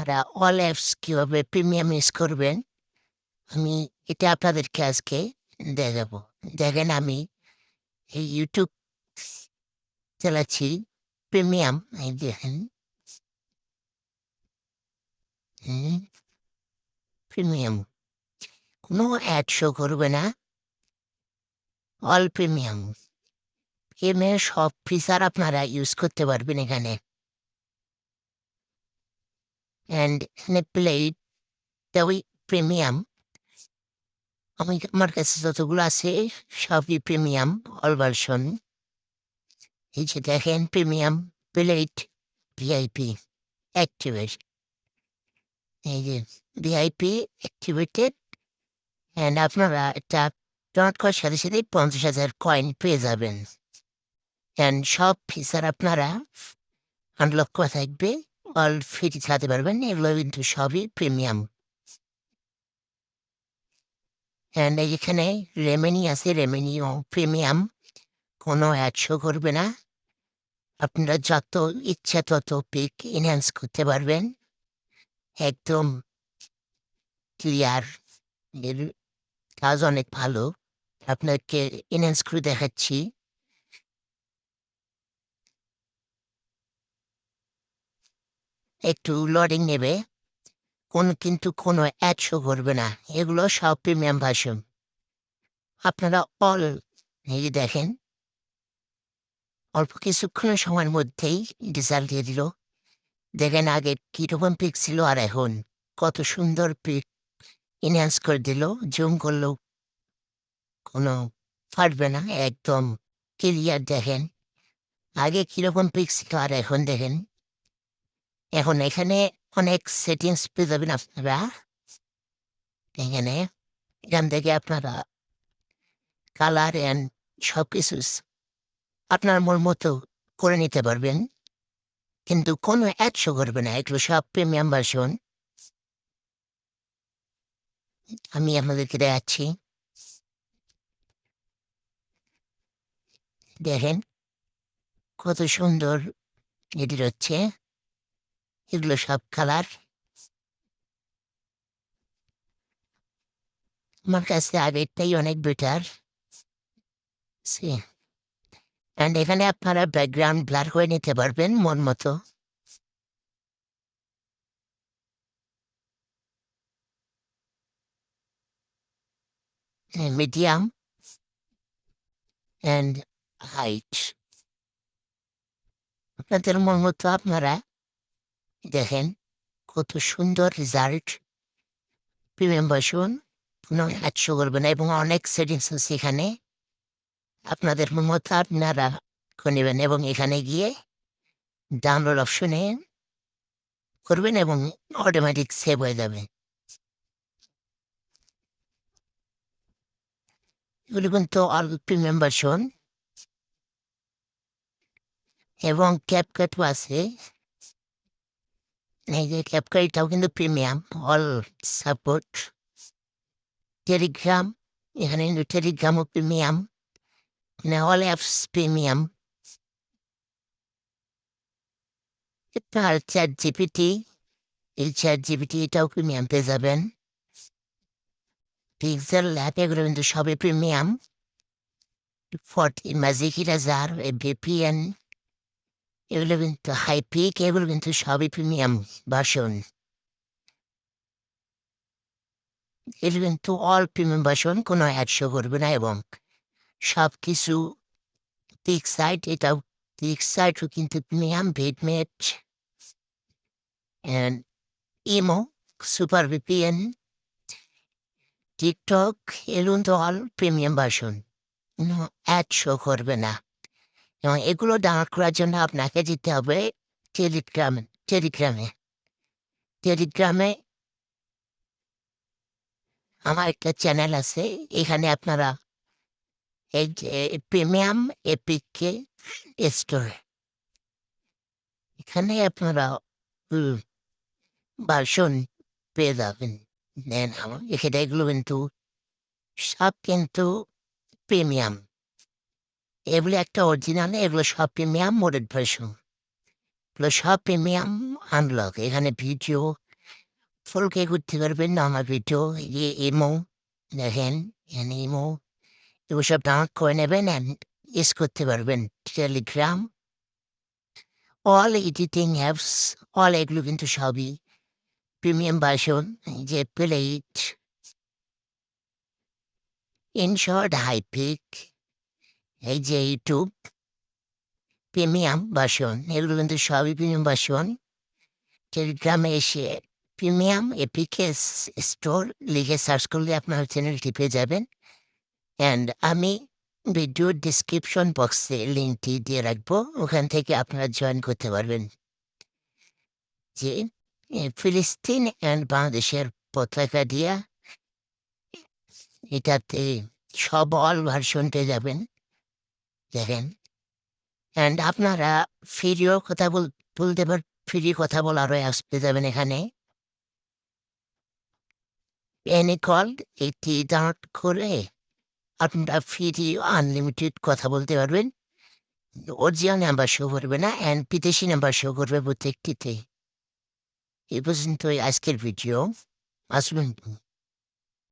আপনারা all apps কীভাবে premium use করবেন, আমি এটা আপনাদেরকে আজকে দেখাবো। দেখেন আমি এই ইউটিউব চালাচ্ছি প্রিমিয়াম, এই দেখেন প্রিমিয়াম কোনো অ্যাড শো করবে না, অল প্রিমিয়াম। প্রিমিয়াম সব ফিচার আপনারা ইউজ করতে পারবেন এখানে। অ্যান্ড এখানে ওই প্রিমিয়াম আমার কাছে যতগুলো আছে সবই প্রিমিয়াম অল ভার্সন। এই যে দেখেন প্রিমিয়াম প্লেট ভিআইপি অ্যাক্টিভেট, এই যে ভিআইপি অ্যাক্টিভেটেড। অ্যান্ড আপনারা এটা ডাউনলোড করার সাথে সাথেই 50,000 কয়েন পেয়ে যাবেন। অ্যান্ড সব ফিচার আপনারা আনলক করা থাকবে, অল ফ্রি চালাতে পারবেন। এগুলো কিন্তু সবই প্রিমিয়াম। অ্যান্ড এখানে রেমেনি আছে, রেমেনিও প্রিমিয়াম, কোনো অ্যাড শো করবে না। আপনারা যত ইচ্ছা তত পিক এনহ্যান্স করতে পারবেন, একদম ক্লিয়ার। এর কাজ অনেক ভালো, আপনাকে এনহ্যান্স করে দেখাচ্ছি। একটু লোডিং নেবে, কিন্তু কোনো অ্যাড শো করবে না। এগুলো সব প্রিমিয়াম ভার্সন। আপনারা অল এই যে দেখেন অল্প কিছুক্ষণের সময়ের মধ্যেই রেজাল্ট দিয়ে দিল। দেখেন আগে কীরকম পিক ছিল আর এখন কত সুন্দর পিক এনহ্যান্স করে দিল। জুম করলেও কোনো ফাটবে না, একদম ক্লিয়ার। দেখেন আগে কীরকম পিক ছিল আর এখন দেখেন। এখন এখানে অনেক সেটিংস পেয়ে যাবেন আপনারা। এখান থেকে আপনারা কালার অ্যান্ড সব কিছু আপনার মন মতো করে নিতে পারবেন, কিন্তু কোনো অ্যাড শো করবে না। এগুলো সব প্রিমিয়াম ভার্সন। আমি আপনাদেরকে দেখাচ্ছি, দেখেন কত সুন্দর এটি হচ্ছে। এগুলো সব কালার আমার কাছে আগেরটাই অনেক বেটার। অ্যান্ড এখানে আপনারা ব্যাকগ্রাউন্ড ব্লার করে নিতে পারবেন মন মতো। মিডিয়াম অ্যান্ড হাইট আপনাদের মন মতো আপনারা দেখেন কত সুন্দর রেজাল্ট। প্রিমিয়াম ভার্সন, কোনো অ্যাড শো করবে না এবং অনেক সেটিংস আছে এখানে। আপনাদের মতো আপনারা করে নেবেন এবং এখানে গিয়ে ডাউনলোড অপশনে করবেন এবং অটোমেটিক সেভ হয়ে যাবে। এগুলো কিন্তু অল প্রিমিয়াম ভার্সন এবং ক্যাপকাটও আছে। এই যে ক্যাপকাটটাও কিন্তু প্রিমিয়াম অল সাপোর্ট। টেলিগ্রাম, এখানে কিন্তু টেলিগ্রামও প্রিমিয়াম, মানে অল অ্যাপস প্রিমিয়াম। আর চ্যাট জিপিটি, এই চ্যাট জিপিটি এটাও প্রিমিয়াম পেয়ে যাবেন। পিক্সেল ল্যাব এগুলো কিন্তু সবই প্রিমিয়াম। 14 ম্যাজিক ইরেজার, ভিপিএন এগুলো কিন্তু হাইপিক, এগুলো কিন্তু সবই প্রিমিয়াম ভার্সন। এগুলো কিন্তু অল প্রিমিয়াম ভার্সন, কোনো অ্যাড শো করবে না এবং সব কিছু পিক্সাইট, এটাও পিক্সাইটও কিন্তু premium. Vidmate and imo, super VPN, TikTok এগুলো কিন্তু অল প্রিমিয়াম ভার্সন, কোনো অ্যাড শো করবে না। এবং এগুলো ডাউনলোড করার জন্য আপনাকে যেতে হবে টেলিগ্রামে। টেলিগ্রামে টেলিগ্রামে আমার একটা চ্যানেল আছে। এখানে আপনারা এই যে প্রিমিয়াম এপিকে স্টোর, এখানে আপনারা ভার্সন পেয়ে যাবেন। দেন এখানে এগুলো কিন্তু সব কিন্তু প্রিমিয়াম। এগুলো একটা অরিজিনাল, এগুলো সব প্রিমিয়াম মোডেড ভার্সন। এগুলো সব প্রিমিয়াম আনলক। এখানে ভিডিও ফলকে করতে পারবেন না আমার ভিডিও ইমো দেখেন ইমো এগুলো সব ডাউনলোড করে নেবেন অ্যান্ড ইউজ করতে পারবেন। Telegram, all editing apps, all এগুলো কিন্তু সবই প্রিমিয়াম ভার্সন, যে প্লেট, ইনশর্ট, হাইপিক, এই যে ইউটিউব প্রিমিয়াম ভার্সন, এগুলো কিন্তু সবই প্রিমিয়াম ভার্সন। টেলিগ্রামে এসে প্রিমিয়াম এপিকেস স্টোর লিখে সার্চ করলে আপনার চ্যানেলটি পেয়ে যাবেন। অ্যান্ড আমি ভিডিও ডিসক্রিপশন বক্সে লিঙ্কটি দিয়ে রাখবো, ওখান থেকে আপনারা জয়েন করতে পারবেন। যে ফিলিস্তিন অ্যান্ড বাংলাদেশের পতাকা দিয়া এটাতে সব অল ভার্সন পেয়ে যাবেন দেখেন। অ্যান্ড আপনারা ফ্রিও কথা বলতে ফ্রি কথা বলারও অ্যাপস পেয়ে যাবেন এখানে। এনি কল এটি ডাউনলোড করে আপনারা ফ্রি আনলিমিটেড কথা বলতে পারবেন। অরিজিনাল নাম্বার শো করবে না অ্যান্ড বিদেশি নাম্বার শো করবে প্রত্যেকটিতে। এ পর্যন্তই আজকের ভিডিও। আসবেন।